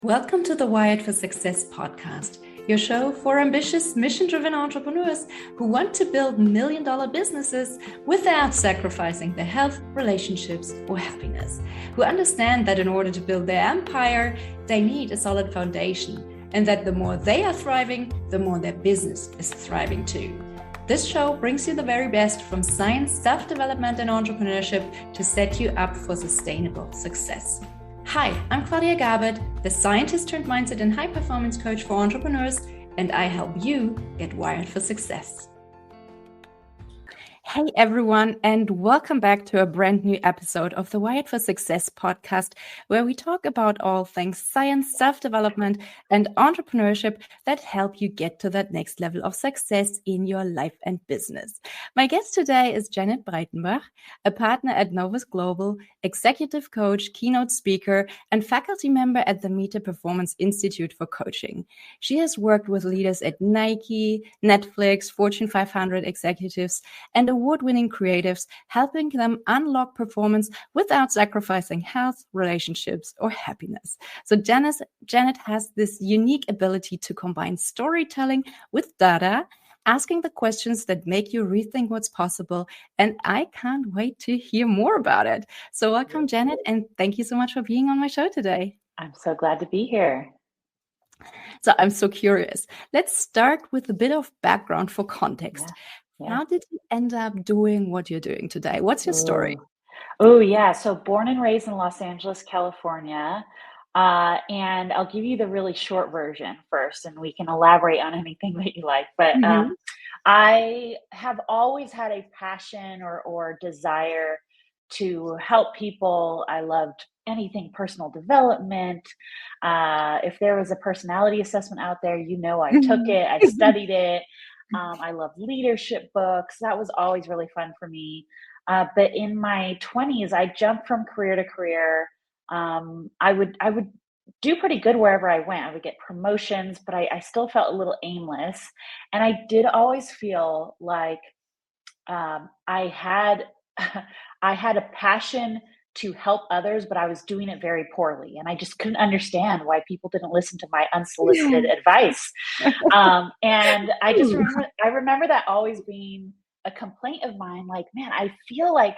Welcome to the Wired for Success podcast, your show for ambitious, mission-driven entrepreneurs who want to build million-dollar businesses without sacrificing their health, relationships, or happiness, who understand that in order to build their empire, they need a solid foundation, and that the more they are thriving, the more their business is thriving too. This show brings you the very best from science, self-development, and entrepreneurship to set you up for sustainable success. Hi, I'm Claudia Garbett, the scientist turned mindset and high-performance coach for entrepreneurs, and I help you get wired for success. Hey everyone, and welcome back to a brand new episode of the Wired for Success podcast, where we talk about all things science, self-development, and entrepreneurship that help you get to that next level of success in your life and business. My guest today is Janet Breitenbach, a partner at Novus Global, executive coach, keynote speaker, and faculty member at the Meta Performance Institute for Coaching. She has worked with leaders at Nike, Netflix, Fortune 500 executives, and award-winning creatives, helping them unlock performance without sacrificing health, relationships, or happiness. So Janet has this unique ability to combine storytelling with data, asking the questions that make you rethink what's possible, and I can't wait to hear more about it. So welcome, Janet, and thank you so much for being on my show today. I'm so glad to be here. So I'm so curious. Let's start with a bit of background for context. Yeah. How did you end up doing what you're doing today? What's your story? Oh, yeah. So born and raised in Los Angeles, California. And I'll give you the really short version first, and we can elaborate on anything that you like. But I have always had a passion or desire to help people. I loved anything personal development. If there was a personality assessment out there, I took it, I studied it. I love leadership books. That was always really fun for me. But in my 20s, I jumped from career to career. I would do pretty good wherever I went. I would get promotions, but I still felt a little aimless. And I did always feel like I had a passion to help others, but I was doing it very poorly. And I just couldn't understand why people didn't listen to my unsolicited advice. And I remember that always being a complaint of mine. Like, man, I feel like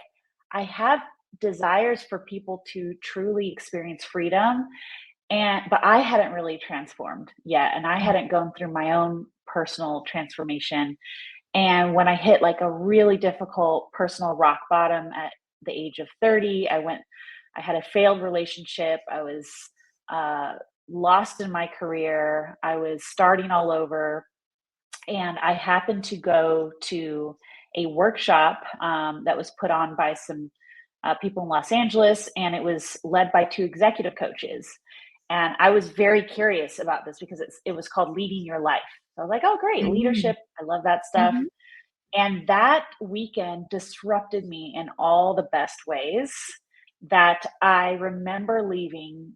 I have desires for people to truly experience freedom. But I hadn't really transformed yet. And I hadn't gone through my own personal transformation. And when I hit like a really difficult personal rock bottom at the age of 30, I had a failed relationship. I was lost in my career. I was starting all over. And I happened to go to a workshop that was put on by some people in Los Angeles, and it was led by two executive coaches. And I was very curious about this because it was called Leading Your Life. So I was like, oh, great, leadership. I love that stuff. And that weekend disrupted me in all the best ways that I remember leaving,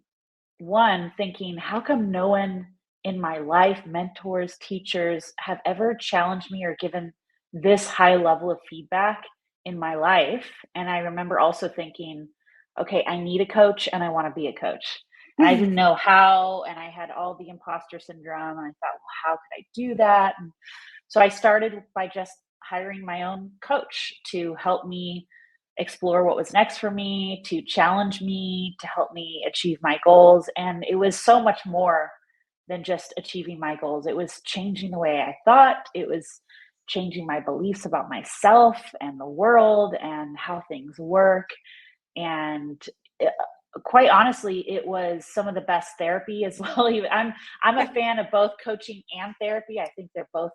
one, thinking, how come no one in my life, mentors, teachers, have ever challenged me or given this high level of feedback in my life? And I remember also thinking, okay, I need a coach and I want to be a coach. And I didn't know how, and I had all the imposter syndrome, and I thought, well, how could I do that? And so I started by just hiring my own coach to help me explore what was next for me, to challenge me, to help me achieve my goals. And it was so much more than just achieving my goals. It was changing the way I thought. It was changing my beliefs about myself and the world and how things work. And quite honestly, it was some of the best therapy as well. I'm a fan of both coaching and therapy. I think they're both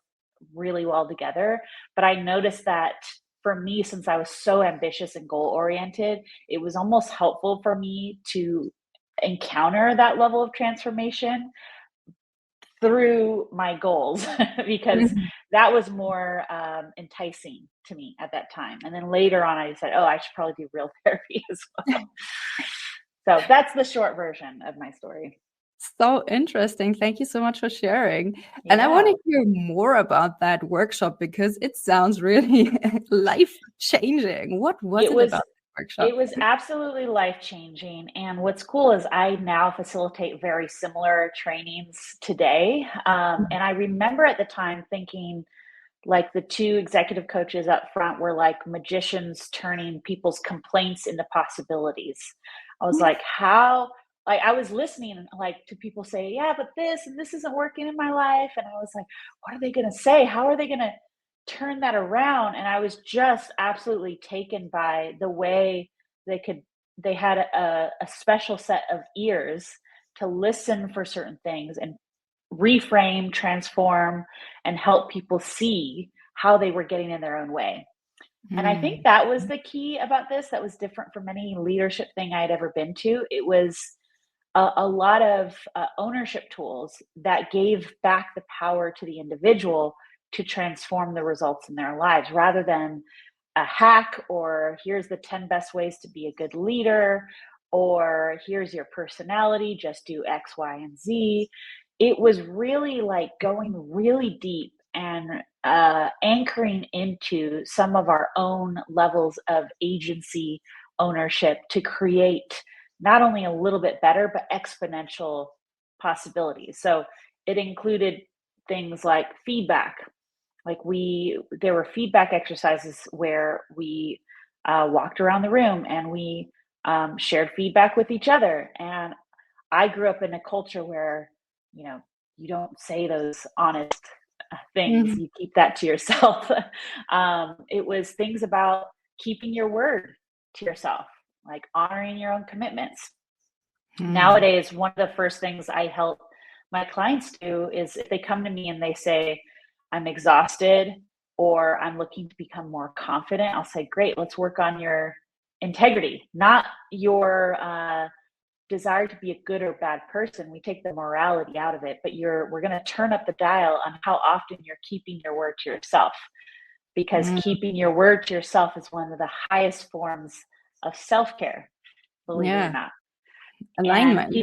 really well together. But I noticed that for me, since I was so ambitious and goal oriented, it was almost helpful for me to encounter that level of transformation through my goals because that was more enticing to me at that time. And then later on, I decided, I should probably do real therapy as well. So that's the short version of my story. So interesting. Thank you so much for sharing. Yeah. And I want to hear more about that workshop because it sounds really life-changing. What was it about? workshop? It was absolutely life-changing, and what's cool is I now facilitate very similar trainings today, and I remember at the time thinking, like, the 2 executive coaches up front were like magicians turning people's complaints into possibilities. I was like, how, like, I was listening, like, to people say, "Yeah, but this and this isn't working in my life," and I was like, "What are they gonna say? How are they gonna turn that around?" And I was just absolutely taken by the way they could they had a special set of ears to listen for certain things and reframe, transform, and help people see how they were getting in their own way. And I think that was the key about this that was different from any leadership thing I had ever been to. It was a lot of ownership tools that gave back the power to the individual to transform the results in their lives rather than a hack or here's the 10 best ways to be a good leader or here's your personality, just do X, Y, and Z. It was really like going really deep and anchoring into some of our own levels of agency ownership to create not only a little bit better, but exponential possibilities. So it included things like feedback. There were feedback exercises where we walked around the room and we shared feedback with each other. And I grew up in a culture where, you know, you don't say those honest things, you keep that to yourself. It was things about keeping your word to yourself, like honoring your own commitments. Nowadays, one of the first things I help my clients do is if they come to me and they say, I'm exhausted or I'm looking to become more confident, I'll say, great, let's work on your integrity, not your desire to be a good or bad person. We take the morality out of it, but we're going to turn up the dial on how often you're keeping your word to yourself, because keeping your word to yourself is one of the highest forms of self-care, believe it or not. Alignment.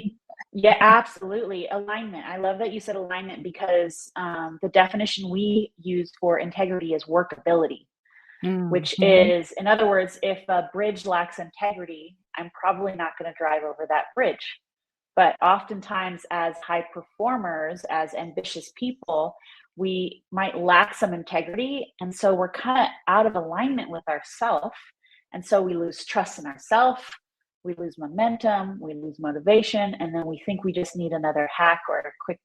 Yeah, absolutely. Alignment. I love that you said alignment because the definition we use for integrity is workability, which is, in other words, if a bridge lacks integrity, I'm probably not going to drive over that bridge. But oftentimes, as high performers, as ambitious people, we might lack some integrity. And so we're kind of out of alignment with ourselves. And so we lose trust in ourselves. We lose momentum, we lose motivation, and then we think we just need another hack or a quick,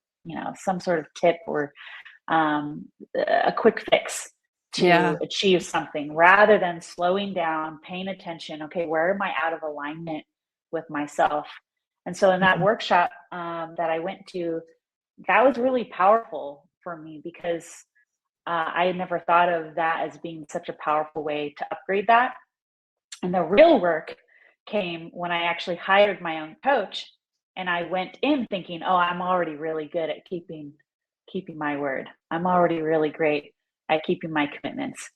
some sort of tip or a quick fix to achieve something rather than slowing down, paying attention. Okay, where am I out of alignment with myself? And so in that workshop that I went to, that was really powerful for me because I had never thought of that as being such a powerful way to upgrade that. And the real work came when I actually hired my own coach, and I went in thinking, oh, I'm already really good at keeping my word. I'm already really great at keeping my commitments.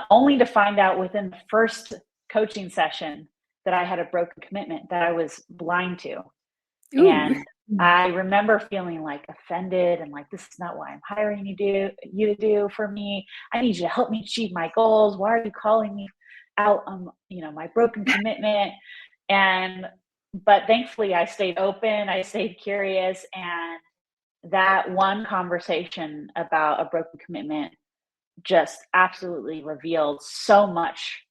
Only to find out within the first coaching session that I had a broken commitment that I was blind to. Ooh. And I remember feeling like offended and like, this is not what I'm hiring you to do for me. I need you to help me achieve my goals. Why are you calling me out on my broken commitment? But thankfully I stayed open, I stayed curious, and that one conversation about a broken commitment just absolutely revealed so much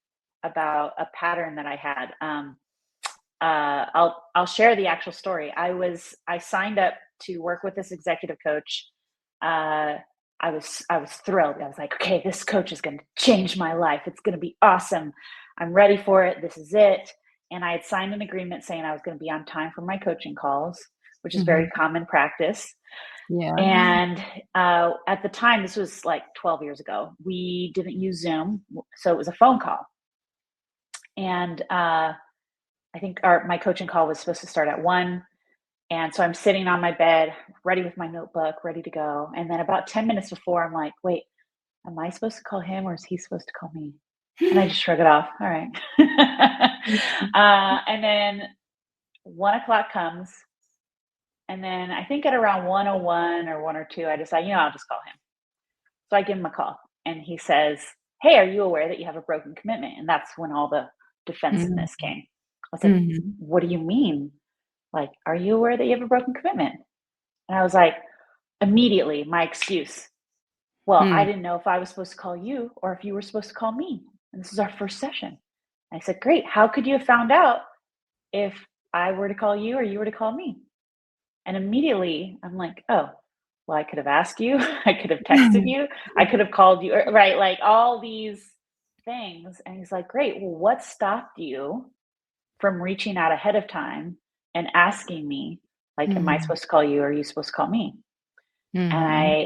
about a pattern that I had. I'll share the actual story. I signed up to work with this executive coach. I was thrilled. I was like, okay, this coach is going to change my life. It's going to be awesome. I'm ready for it. This is it. And I had signed an agreement saying I was going to be on time for my coaching calls, which is very common practice. Yeah. And at the time, this was like 12 years ago, we didn't use Zoom. So it was a phone call. And I think my coaching call was supposed to start at 1. And so I'm sitting on my bed, ready with my notebook, ready to go. And then about 10 minutes before, I'm like, wait, am I supposed to call him or is he supposed to call me? And I just shrug it off. All right. And then 1:00 comes. And then I think at around 1:01 or 1:02, I decide, I'll just call him. So I give him a call and he says, hey, are you aware that you have a broken commitment? And that's when all the defensiveness came. I said, what do you mean? Like, are you aware that you have a broken commitment? And I was like, immediately, my excuse. Well, I didn't know if I was supposed to call you or if you were supposed to call me. And this is our first session. And I said, great. How could you have found out if I were to call you or you were to call me? And immediately I'm like, oh, well, I could have asked you. I could have texted you. I could have called you, right? Like all these things. And he's like, great. Well, what stopped you from reaching out ahead of time and asking me, like, am I supposed to call you or are you supposed to call me? And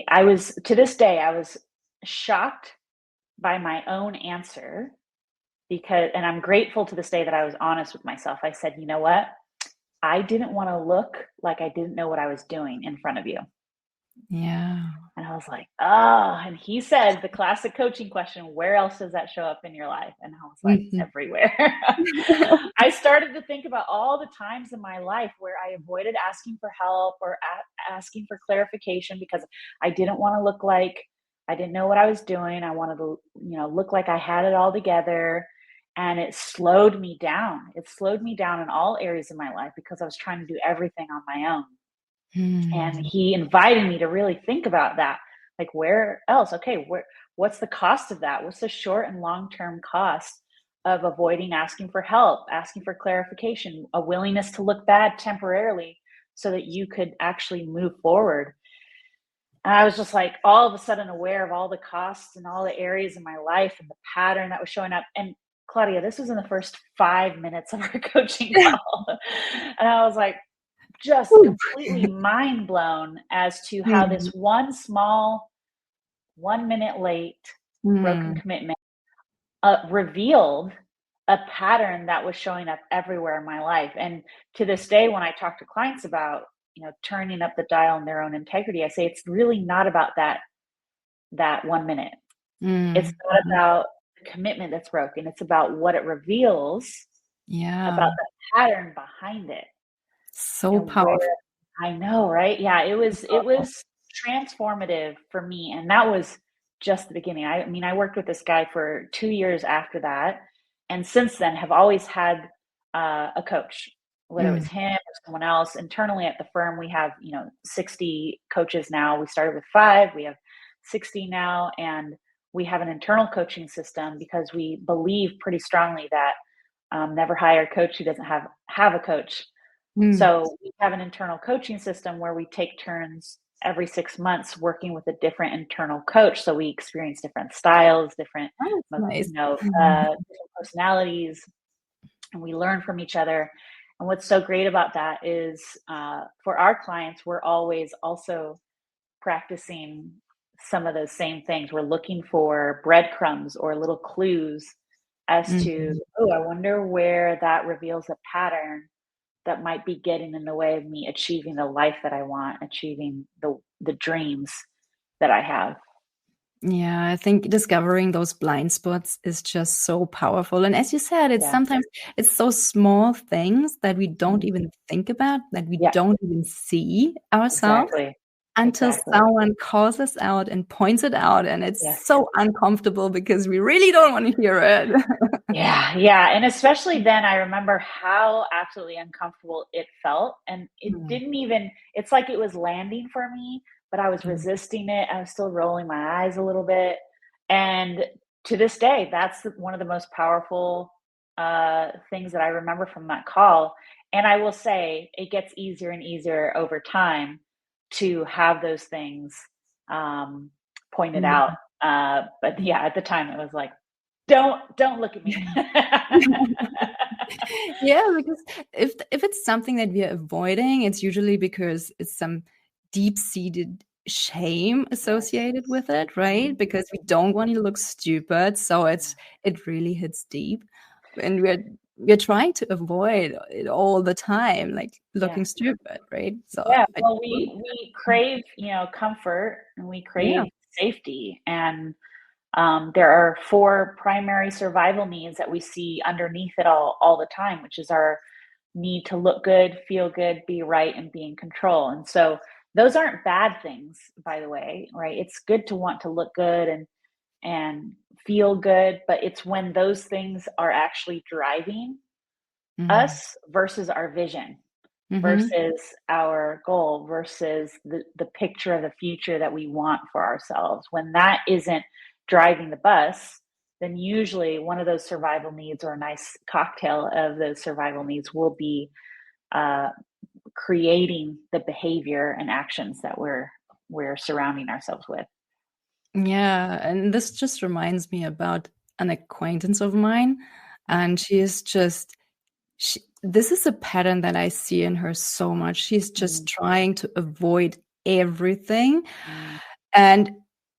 I was, to this day, I was shocked by my own answer because, and I'm grateful to this day that I was honest with myself. I said, you know what? I didn't want to look like I didn't know what I was doing in front of you. Yeah. And I was like, oh, and he said the classic coaching question, where else does that show up in your life? And I was like, everywhere. I started to think about all the times in my life where I avoided asking for help or asking for clarification because I didn't want to look like I didn't know what I was doing. I wanted to, look like I had it all together. And it slowed me down. It slowed me down in all areas of my life because I was trying to do everything on my own. And he invited me to really think about that. Like, where else? Okay, what's the cost of that? What's the short and long-term cost of avoiding asking for help, asking for clarification, a willingness to look bad temporarily so that you could actually move forward? And I was just like all of a sudden aware of all the costs and all the areas in my life and the pattern that was showing up. And Claudia, this was in the first 5 minutes of our coaching call. And I was like, just completely mind blown as to how this one small 1 minute late broken commitment revealed a pattern that was showing up everywhere in my life. And to this day, when I talk to clients about, turning up the dial in their own integrity, I say, it's really not about that 1 minute. It's not about the commitment that's broken. It's about what it reveals about the pattern behind it. So powerful. I know, right? Yeah, it was transformative for me. And that was just the beginning. I mean, I worked with this guy for 2 years after that. And since then have always had a coach, whether it was him or someone else. Internally at the firm, we have, 60 coaches now. We started with 5, we have 60 now. And we have an internal coaching system because we believe pretty strongly that never hire a coach who doesn't have a coach. So we have an internal coaching system where we take turns every 6 months working with a different internal coach. So we experience different styles, different, different personalities, and we learn from each other. And what's so great about that is for our clients, we're always also practicing some of those same things. We're looking for breadcrumbs or little clues as to, I wonder where that reveals a pattern that might be getting in the way of me achieving the life that I want, achieving the dreams that I have. Yeah, I think discovering those blind spots is just so powerful. And as you said, it's sometimes it's so small things that we don't even think about, that we don't even see ourselves until someone calls us out and points it out. And it's so uncomfortable because we really don't want to hear it. Yeah. And especially then I remember how absolutely uncomfortable it felt. And it didn't even, it's like it was landing for me, but I was resisting it. I was still rolling my eyes a little bit. And to this day, that's one of the most powerful things that I remember from that call. And I will say it gets easier and easier over time to have those things pointed out. But yeah, at the time it was like, don't look at me. Yeah, because if it's something that we are avoiding, it's usually because it's some deep-seated shame associated with it, right? Because we don't want to look stupid, so it really hits deep, and we're trying to avoid it all the time, like looking stupid, right? So well, we crave, comfort, and we crave safety, and there are 4 primary survival needs that we see underneath it all the time, which is our need to look good, feel good, be right, and be in control. And so those aren't bad things, by the way, right? It's good to want to look good and feel good, but it's when those things are actually driving us versus our vision, versus our goal, versus the picture of the future that we want for ourselves. When that isn't driving the bus, then usually one of those survival needs, or a nice cocktail of those survival needs, will be creating the behavior and actions that we're surrounding ourselves with. Yeah, and this just reminds me about an acquaintance of mine, and this is a pattern that I see in her so much. She's just trying to avoid everything, and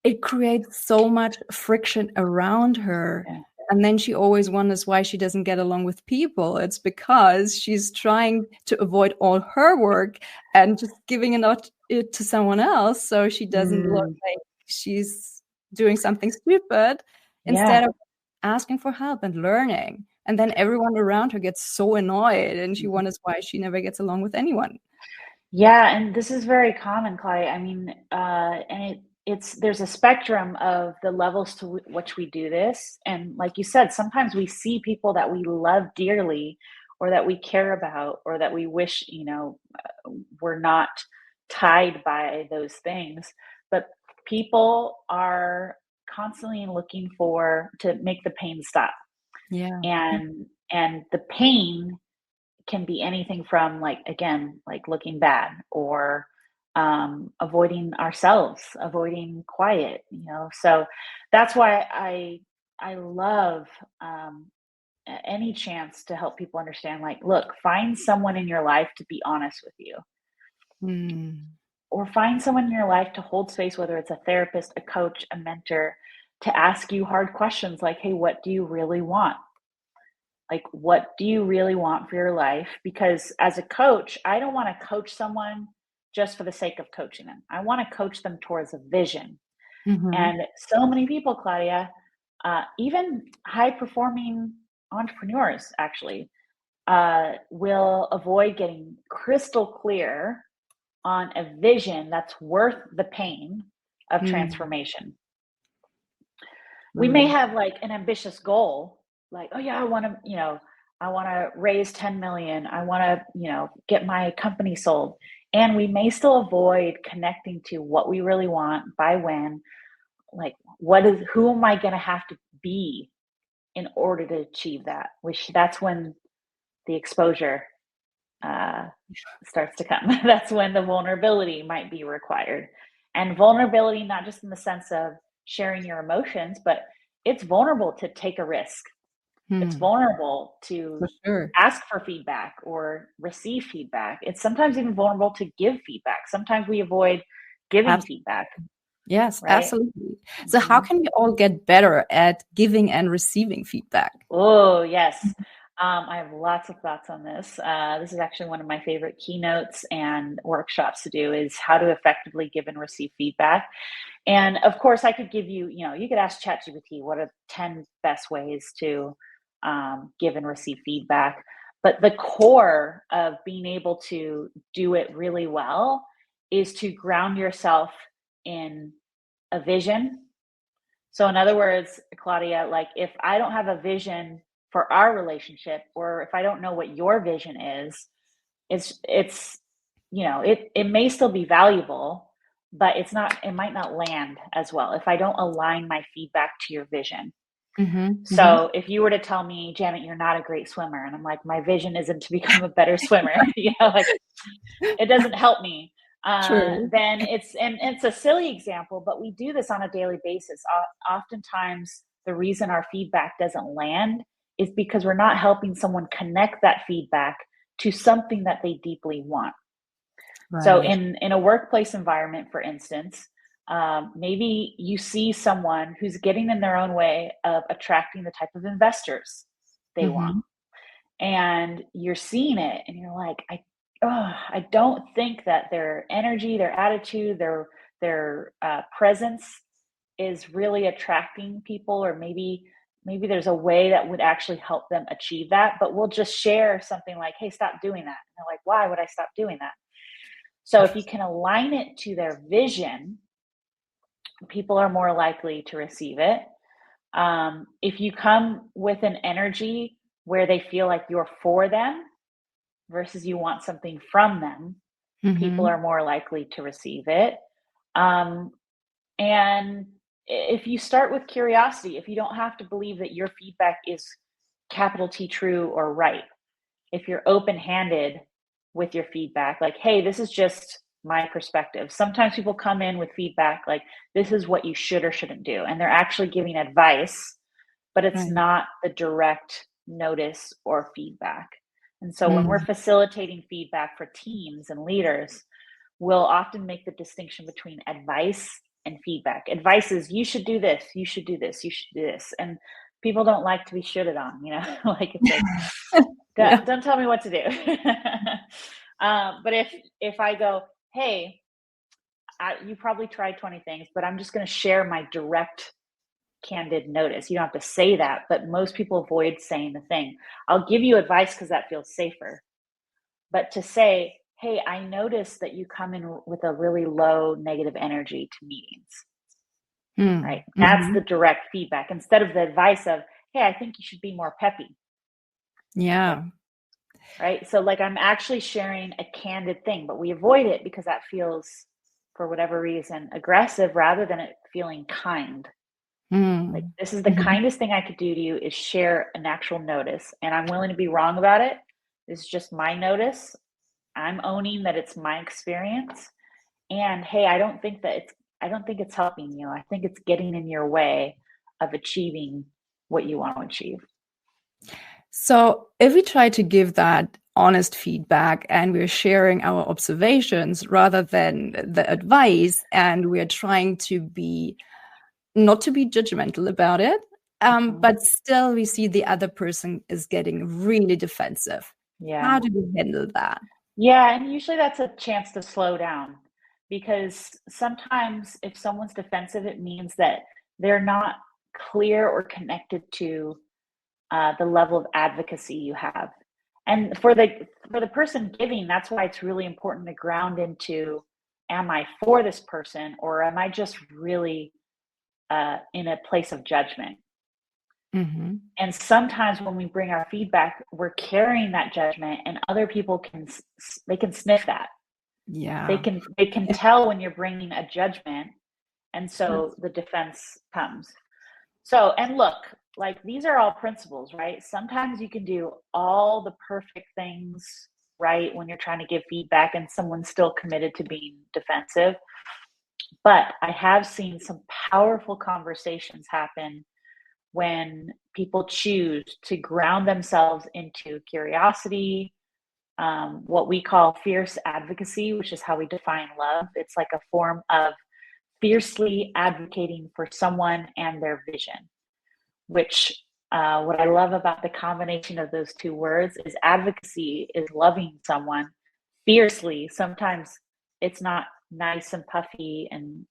it creates so much friction around her. Yeah. And then she always wonders why she doesn't get along with people. It's because she's trying to avoid all her work and just giving it to someone else, so she doesn't look like she's doing something stupid, instead of asking for help and learning. And then everyone around her gets so annoyed, and she wonders why she never gets along with anyone. Yeah, and this is very common, Claudia. I mean, and there's a spectrum of the levels to which we do this. And like you said, sometimes we see people that we love dearly, or that we care about, or that we wish, we're not tied by those things. But people are constantly looking to make the pain stop. Yeah. And the pain can be anything from, like, again, like looking bad, or avoiding ourselves, avoiding quiet, so that's why I love any chance to help people understand, like, look, find someone in your life to be honest with you, or find someone in your life to hold space, whether it's a therapist, a coach, a mentor, to ask you hard questions like, hey, what do you really want? Like, what do you really want for your life? Because as a coach, I don't want to coach someone just for the sake of coaching them. I want to coach them towards a vision. And so many people, Claudia, even high performing entrepreneurs actually, will avoid getting crystal clear on a vision that's worth the pain of transformation. We may have like an ambitious goal, like, oh yeah, I want to raise 10 million. I want to, get my company sold. And we may still avoid connecting to what we really want, by when, like, who am I going to have to be in order to achieve that? That's when the exposure starts to come. That's when the vulnerability might be required. And vulnerability, not just in the sense of sharing your emotions, but it's vulnerable to take a risk. It's vulnerable to ask for feedback or receive feedback. It's sometimes even vulnerable to give feedback. Sometimes we avoid giving feedback. Yes, right? Absolutely. So how can we all get better at giving and receiving feedback? Oh, yes. I have lots of thoughts on this. This is actually one of my favorite keynotes and workshops to do, is how to effectively give and receive feedback. And of course, I could give you, you could ask ChatGPT, what are 10 best ways to give and receive feedback. But the core of being able to do it really well is to ground yourself in a vision. So in other words, Claudia, like, if I don't have a vision for our relationship, or if I don't know what your vision is, it's it may still be valuable, but it might not land as well if I don't align my feedback to your vision. So if you were to tell me, Janet, you're not a great swimmer, and I'm like, my vision isn't to become a better swimmer, like, it doesn't help me. Then it's a silly example, but we do this on a daily basis. Oftentimes, the reason our feedback doesn't land is because we're not helping someone connect that feedback to something that they deeply want. Right. So in a workplace environment, for instance, maybe you see someone who's getting in their own way of attracting the type of investors they want, and you're seeing it, and you're like, I don't think that their energy, their attitude, their presence is really attracting people, or maybe there's a way that would actually help them achieve that. But we'll just share something like, hey, stop doing that. And they're like, why would I stop doing that? So if you can align it to their vision, people are more likely to receive it. If you come with an energy where they feel like you're for them versus you want something from them, people are more likely to receive it. And if you start with curiosity, if you don't have to believe that your feedback is capital T true or right, if you're open-handed with your feedback, like, hey, this is just my perspective. Sometimes people come in with feedback like, this is what you should or shouldn't do. And they're actually giving advice, but it's not the direct notice or feedback. And so when we're facilitating feedback for teams and leaders, we'll often make the distinction between advice and feedback. Advice is, you should do this, you should do this, you should do this. And people don't like to be shitted on, like it's like, don't tell me what to do. But if I go, hey, you probably tried 20 things, but I'm just going to share my direct, candid notice. You don't have to say that, but most people avoid saying the thing. I'll give you advice because that feels safer. But to say, hey, I noticed that you come in with a really low negative energy to meetings, right? That's the direct feedback instead of the advice of, hey, I think you should be more peppy. Yeah. Right. So like I'm actually sharing a candid thing, but we avoid it because that feels, for whatever reason, aggressive rather than it feeling kind. Like, this is the kindest thing I could do to you is share an actual notice, and I'm willing to be wrong about it. This is just my notice. I'm owning that it's my experience. And hey, I don't think it's helping you. I think it's getting in your way of achieving what you want to achieve. So if we try to give that honest feedback and we're sharing our observations rather than the advice, and we're trying to be not to be judgmental about it, but still we see the other person is getting really defensive. Yeah. How do we handle that? Yeah, and usually that's a chance to slow down, because sometimes if someone's defensive, it means that they're not clear or connected to the level of advocacy you have. And for the person giving, that's why it's really important to ground into, am I for this person, or am I just really in a place of judgment? And sometimes when we bring our feedback, we're carrying that judgment, and other people can sniff that. Yeah, they can tell when you're bringing a judgment, and so the defense comes. So, and look, like, these are all principles, right? Sometimes you can do all the perfect things right when you're trying to give feedback and someone's still committed to being defensive. But I have seen some powerful conversations happen when people choose to ground themselves into curiosity, what we call fierce advocacy, which is how we define love. It's like a form of fiercely advocating for someone and their vision, which what I love about the combination of those two words is advocacy is loving someone fiercely. Sometimes it's not nice and puffy and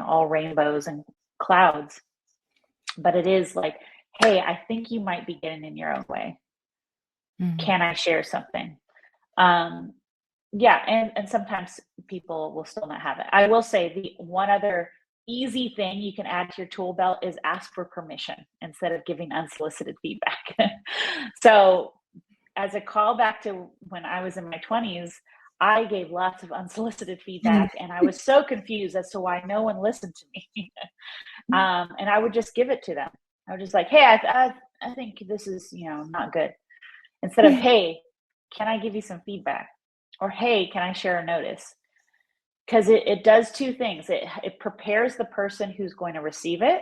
all rainbows and clouds, but it is like, hey, I think you might be getting in your own way. Can I share something? Yeah, and sometimes people will still not have it. I will say the one other easy thing you can add to your tool belt is ask for permission instead of giving unsolicited feedback. So as a callback to when I was in my 20s, I gave lots of unsolicited feedback, and I was so confused as to why no one listened to me. And I would just give it to them. I was just like, hey, I think this is, not good. Instead of, hey, can I give you some feedback? Or, hey, can I share a notice? Because it does two things. It prepares the person who's going to receive it,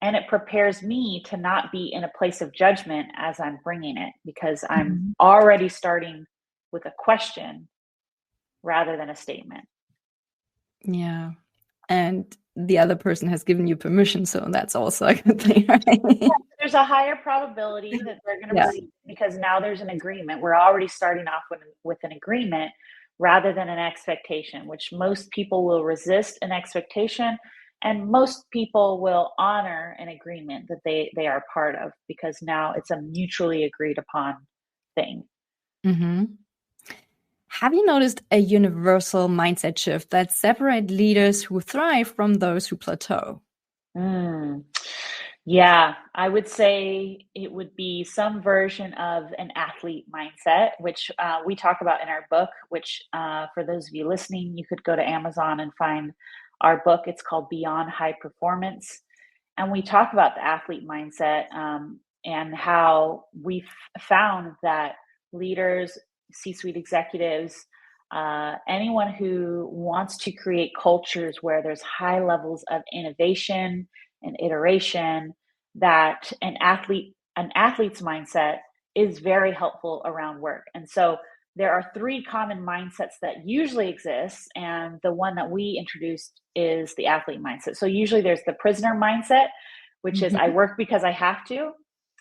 and it prepares me to not be in a place of judgment as I'm bringing it, because I'm already starting with a question rather than a statement. Yeah. And the other person has given you permission, so that's also a good thing, right? Yeah, there's a higher probability that they're going to receive it, because now there's an agreement. We're already starting off with an agreement rather than an expectation, which most people will resist an expectation, and most people will honor an agreement that they are part of, because now it's a mutually agreed upon thing. Have you noticed a universal mindset shift that separates leaders who thrive from those who plateau? Yeah, I would say it would be some version of an athlete mindset, which we talk about in our book, which for those of you listening, you could go to Amazon and find our book. It's called Beyond High Performance. And we talk about the athlete mindset, and how we've found that leaders, C-suite executives, anyone who wants to create cultures where there's high levels of innovation and iteration, that an athlete's mindset is very helpful around work. And so there are three common mindsets that usually exist, and the one that we introduced is the athlete mindset. So usually there's the prisoner mindset, which is I work because I have to,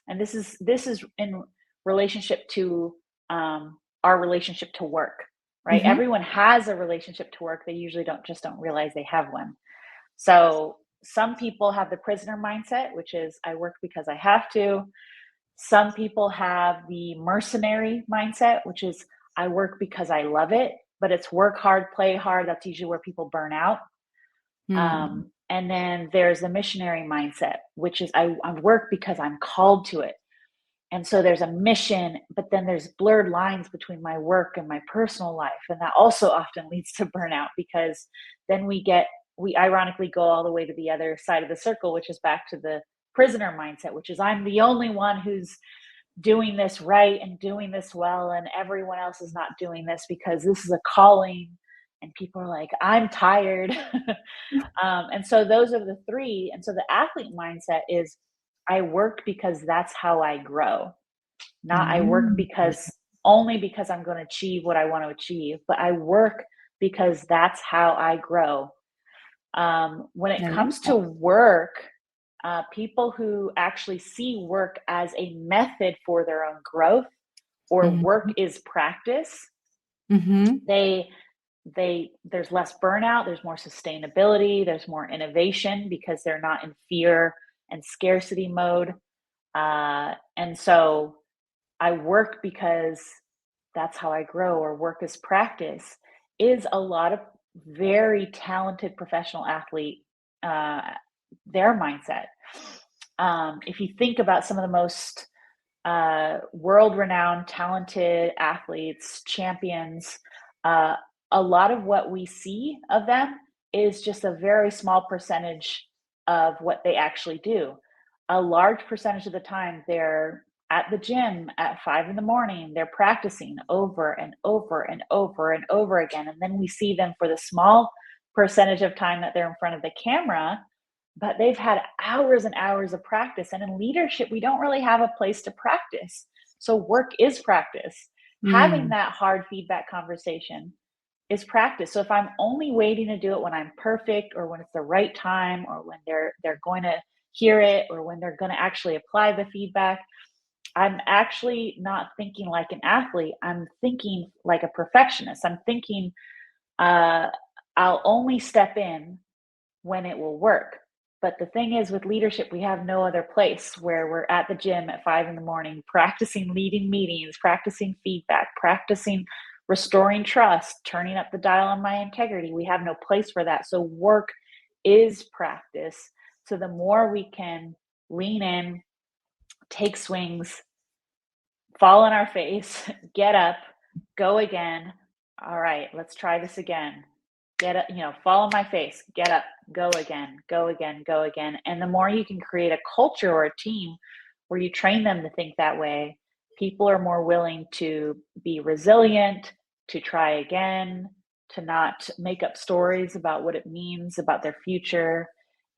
and this is in relationship to our relationship to work, right? Everyone has a relationship to work. They usually don't realize they have one. So some people have the prisoner mindset, which is I work because I have to. Some people have the mercenary mindset, which is I work because I love it, but it's work hard, play hard. That's usually where people burn out. And then there's the missionary mindset, which is I work because I'm called to it. And so there's a mission, but then there's blurred lines between my work and my personal life. And that also often leads to burnout, because then we ironically go all the way to the other side of the circle, which is back to the prisoner mindset, which is I'm the only one who's doing this right and doing this well, and everyone else is not doing this because this is a calling. And people are like, I'm tired. And so those are the three. And so the athlete mindset is I work because that's how I grow. Not I work only because I'm going to achieve what I want to achieve, but I work because that's how I grow. When it comes to work, people who actually see work as a method for their own growth, or work is practice, there's less burnout, there's more sustainability, there's more innovation, because they're not in fear and scarcity mode. And so I work because that's how I grow, or work as practice, is a lot of very talented professional athlete, their mindset. If you think about some of the most world-renowned, talented athletes, champions, a lot of what we see of them is just a very small percentage of what they actually do. A large percentage of the time, they're at the gym at 5 a.m. They're practicing over and over and over and over again. And then we see them for the small percentage of time that they're in front of the camera, but they've had hours and hours of practice. And in leadership, we don't really have a place to practice. So work is practice. Having that hard feedback conversation is practice. So if I'm only waiting to do it when I'm perfect, or when it's the right time, or when they're going to hear it, or when they're going to actually apply the feedback, I'm actually not thinking like an athlete. I'm thinking like a perfectionist. I'm thinking I'll only step in when it will work. But the thing is, with leadership, we have no other place where we're at the gym at 5 a.m. practicing leading meetings, practicing feedback, practicing restoring trust, turning up the dial on my integrity. We have no place for that. So work is practice. So the more we can lean in, take swings, fall on our face, get up, go again. All right, let's try this again. Get up, fall on my face, get up, go again, go again, go again. And the more you can create a culture or a team where you train them to think that way, people are more willing to be resilient, to try again, to not make up stories about what it means about their future.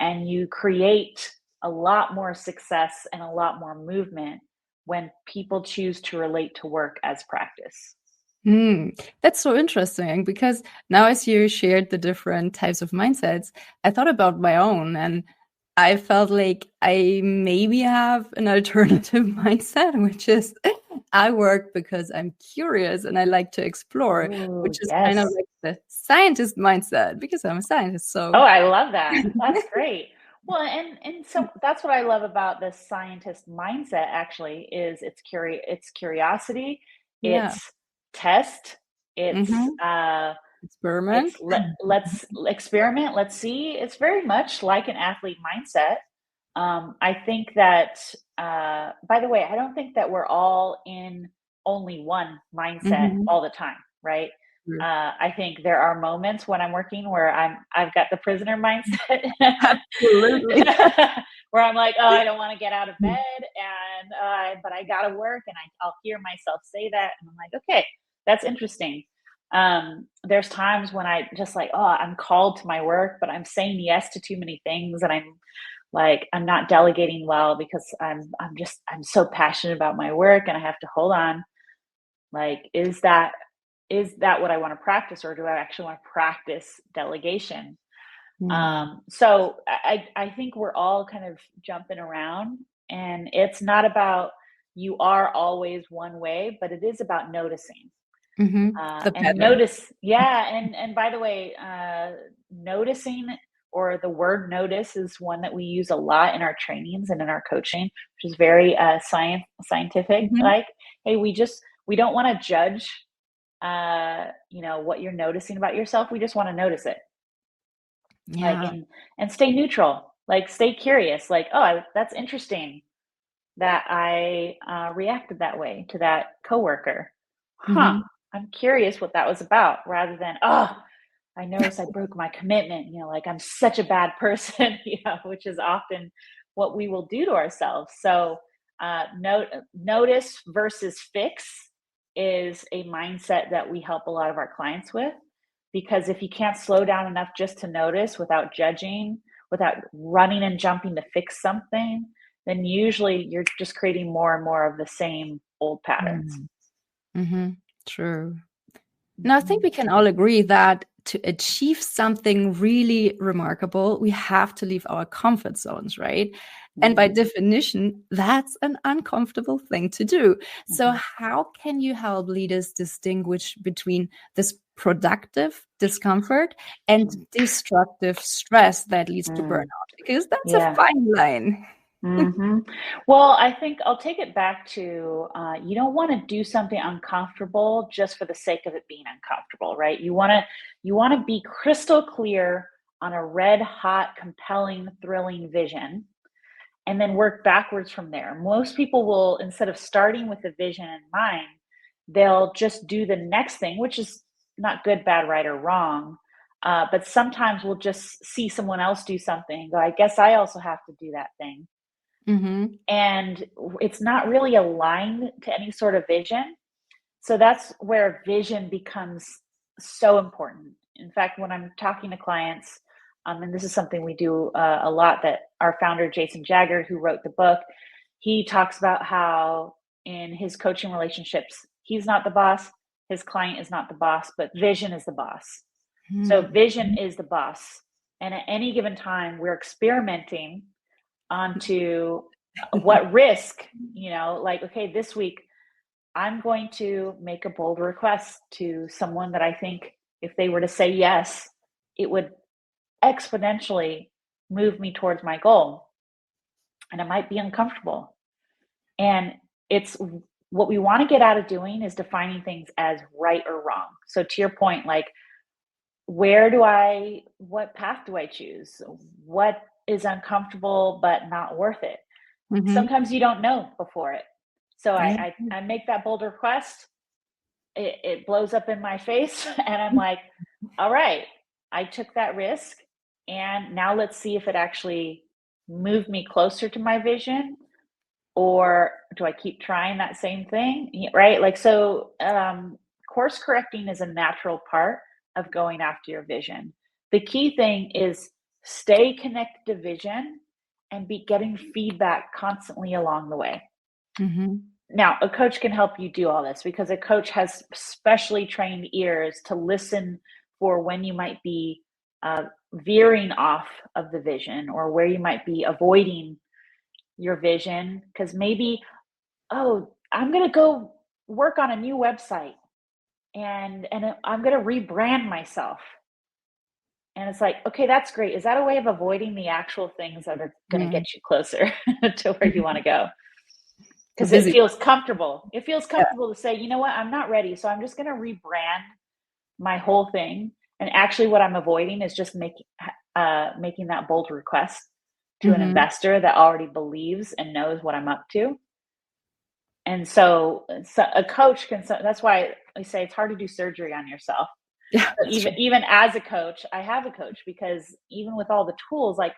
And you create a lot more success and a lot more movement when people choose to relate to work as practice. That's so interesting, because now as you shared the different types of mindsets, I thought about my own, and I felt like I maybe have an alternative mindset, which is I work because I'm curious and I like to explore, which is kind of like the scientist mindset, because I'm a scientist. So I love that. That's great. Well, and so that's what I love about the scientist mindset, actually, is it's curiosity, it's test, it's experiment. Let's experiment, let's see. It's very much like an athlete mindset. I think that, by the way, I don't think that we're all in only one mindset all the time, right? I think there are moments when I'm working where I've got the prisoner mindset, Absolutely. where I'm like, oh, I don't want to get out of bed, and but I gotta work, and I'll hear myself say that, and I'm like, okay, that's interesting. There's times when I just like, oh, I'm called to my work, but I'm saying yes to too many things, and I'm not delegating well because I'm so passionate about my work, and I have to hold on. Like, is that what I want to practice, or do I actually want to practice delegation? So I think we're all kind of jumping around, and it's not about you are always one way, but it is about noticing. And notice, and by the way, noticing, or the word notice, is one that we use a lot in our trainings and in our coaching, which is very scientific. Like, hey, we don't want to judge what you're noticing about yourself. We just want to notice it. And stay neutral, like stay curious, like, oh, that's interesting that I reacted that way to that coworker. I'm curious what that was about, rather than, oh, I noticed I broke my commitment, like I'm such a bad person, which is often what we will do to ourselves. So notice versus fix is a mindset that we help a lot of our clients with, because if you can't slow down enough just to notice without judging, without running and jumping to fix something, then usually you're just creating more and more of the same old patterns. True. Now, I think we can all agree that to achieve something really remarkable, we have to leave our comfort zones, right? And by definition, that's an uncomfortable thing to do. So how can you help leaders distinguish between this productive discomfort and destructive stress that leads to burnout? Because that's a fine line. Well, I think I'll take it back to, you don't want to do something uncomfortable just for the sake of it being uncomfortable, right? You want to be crystal clear on a red hot, compelling, thrilling vision, and then work backwards from there. Most people will, instead of starting with the vision in mind, they'll just do the next thing, which is not good, bad, right, or wrong. But sometimes we'll just see someone else do something and go, I guess I also have to do that thing. And it's not really aligned to any sort of vision. So that's where vision becomes so important. In fact, when I'm talking to clients, and this is something we do a lot, that our founder, Jason Jagger, who wrote the book, he talks about how in his coaching relationships, he's not the boss, his client is not the boss, but vision is the boss. So vision is the boss. And at any given time, we're experimenting onto what risk, like, okay, this week I'm going to make a bold request to someone that I think if they were to say yes, it would exponentially move me towards my goal. And it might be uncomfortable. And it's what we want to get out of doing is defining things as right or wrong. So to your point, like, what path do I choose? What is uncomfortable but not worth it? Sometimes you don't know before it. So I make that bold request. It blows up in my face, and I'm like, all right, I took that risk, and now let's see if it actually moved me closer to my vision, or do I keep trying that same thing? Right? Like, so course correcting is a natural part of going after your vision. The key thing is stay connected to vision and be getting feedback constantly along the way. Now, a coach can help you do all this, because a coach has specially trained ears to listen for when you might be veering off of the vision, or where you might be avoiding your vision, because maybe, oh, I'm going to go work on a new website, and I'm going to rebrand myself. And it's like, okay, that's great. Is that a way of avoiding the actual things that are going to get you closer to where you want to go? Because it feels comfortable. It feels comfortable to say, you know what, I'm not ready, so I'm just going to rebrand my whole thing. And actually what I'm avoiding is just making that bold request to an investor that already believes and knows what I'm up to. And so a coach can, that's why I say it's hard to do surgery on yourself. Yeah, So even as a coach, I have a coach, because even with all the tools, like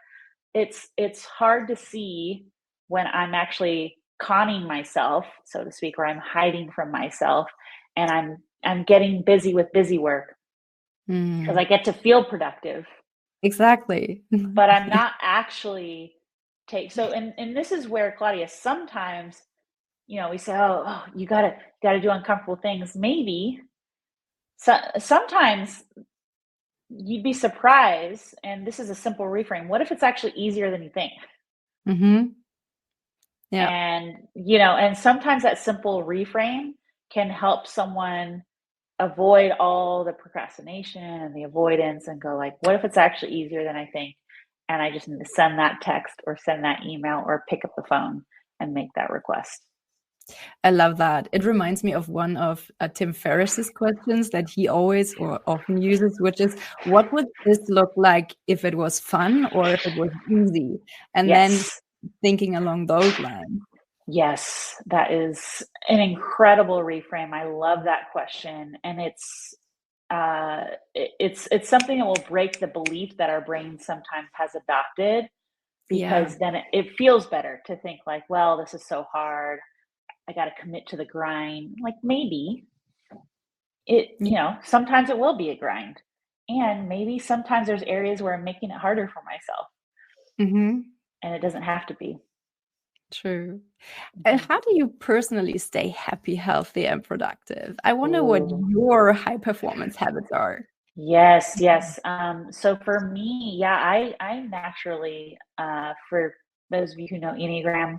it's hard to see when I'm actually conning myself, so to speak, or I'm hiding from myself, and I'm getting busy with busy work because I get to feel productive. Exactly. But I'm not actually so and this is where, Claudia, sometimes, we say, oh, you gotta do uncomfortable things. Maybe sometimes you'd be surprised, and this is a simple reframe. What if it's actually easier than you think? Yeah. And and sometimes that simple reframe can help someone avoid all the procrastination and the avoidance, and go like, what if it's actually easier than I think, and I just need to send that text or send that email or pick up the phone and make that request. I love that. It reminds me of one of Tim Ferriss's questions that he always or often uses, which is, what would this look like if it was fun or if it was easy? And then thinking along those lines. Yes, that is an incredible reframe. I love that question. And it's something that will break the belief that our brain sometimes has adopted, because then it feels better to think like, well, this is so hard, I got to commit to the grind. Like, maybe sometimes it will be a grind, and maybe sometimes there's areas where I'm making it harder for myself, and it doesn't have to be. True. And how do you personally stay happy, healthy, and productive? I wonder what your high performance habits are. Yes. So for me, I naturally, for those of you who know Enneagram,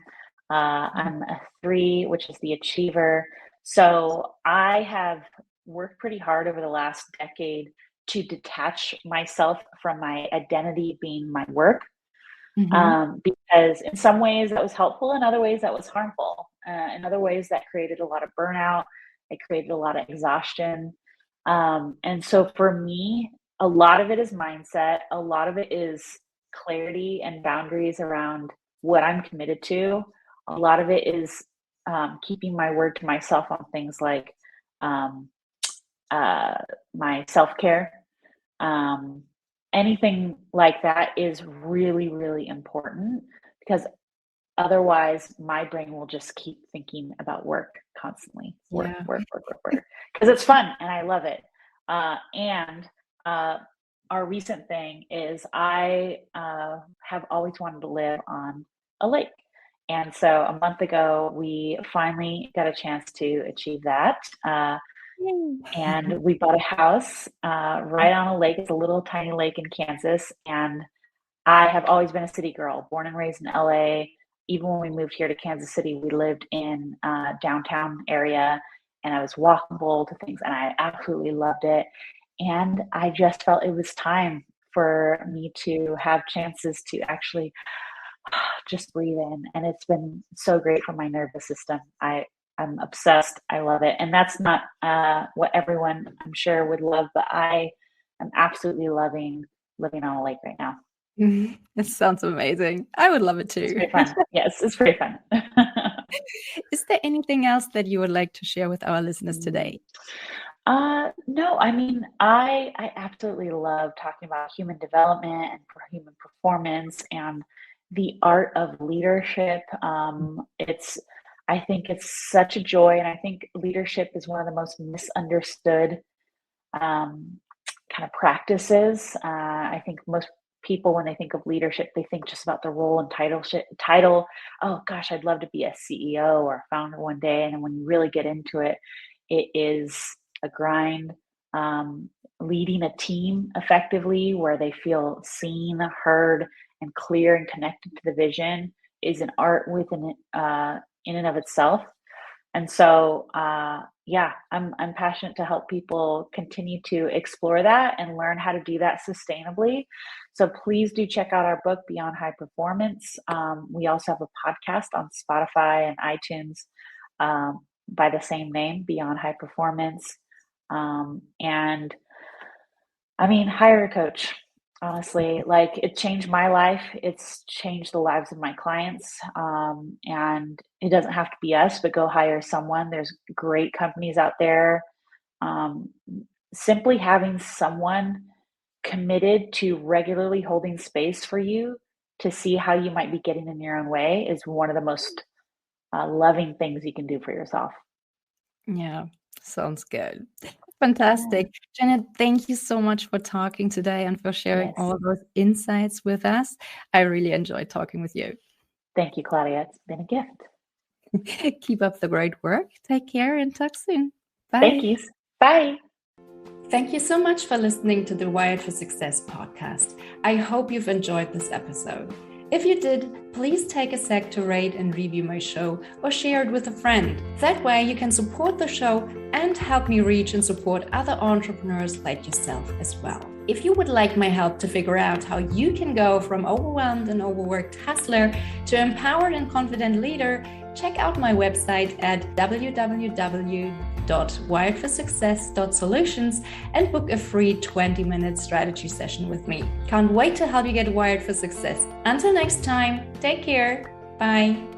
I'm a 3, which is the achiever. So I have worked pretty hard over the last decade to detach myself from my identity being my work. Because in some ways that was helpful, in other ways that was harmful, in other ways that created a lot of burnout, it created a lot of exhaustion. And so for me, a lot of it is mindset, a lot of it is clarity and boundaries around what I'm committed to. A lot of it is keeping my word to myself on things like my self-care. Anything like that is really, really important, because otherwise my brain will just keep thinking about work constantly. Work, because it's fun and I love it. And our recent thing is I have always wanted to live on a lake. And so a month ago, we finally got a chance to achieve that. And we bought a house right on a lake. It's a little tiny lake in Kansas. And I have always been a city girl, born and raised in LA. Even when we moved here to Kansas City, we lived in downtown area, and I was walkable to things, and I absolutely loved it. And I just felt it was time for me to have chances to actually just breathe in. And it's been so great for my nervous system. I'm obsessed. I love it. And that's not what everyone, I'm sure, would love, but I am absolutely loving living on a lake right now. It sounds amazing. I would love it too. It's pretty fun. Yes, it's pretty fun. Is there anything else that you would like to share with our listeners today? No, I mean, I absolutely love talking about human development and human performance and the art of leadership. I think it's such a joy, and I think leadership is one of the most misunderstood kind of practices. I think most people, when they think of leadership, they think just about the role and title. Oh gosh, I'd love to be a CEO or a founder one day. And then when you really get into it, it is a grind. Leading a team effectively where they feel seen, heard, and clear and connected to the vision is an art within in and of itself. And so, I'm passionate to help people continue to explore that and learn how to do that sustainably. So please do check out our book, Beyond High Performance. We also have a podcast on Spotify and iTunes by the same name, Beyond High Performance. And I mean, hire a coach. Honestly, like it changed my life. It's changed the lives of my clients. And it doesn't have to be us, but go hire someone. There's great companies out there. Um, Simply having someone committed to regularly holding space for you to see how you might be getting in your own way is one of the most loving things you can do for yourself. Yeah, sounds good. Yeah. Fantastic. Janet, thank you so much for talking today and for sharing Yes. all those insights with us. I really enjoyed talking with you. Thank you, Claudia. It's been a gift. Keep up the great work. Take care and talk soon. Thank Bye. you. Bye. Thank you so much for listening to the Wired for Success podcast. I hope you've enjoyed this episode. If you did, please take a sec to rate and review my show or share it with a friend. That way you can support the show and help me reach and support other entrepreneurs like yourself as well. If you would like my help to figure out how you can go from overwhelmed and overworked hustler to empowered and confident leader, check out my website at www.wiredforsuccess.solutions and book a free 20-minute strategy session with me. Can't wait to help you get wired for success. Until next time, take care. Bye.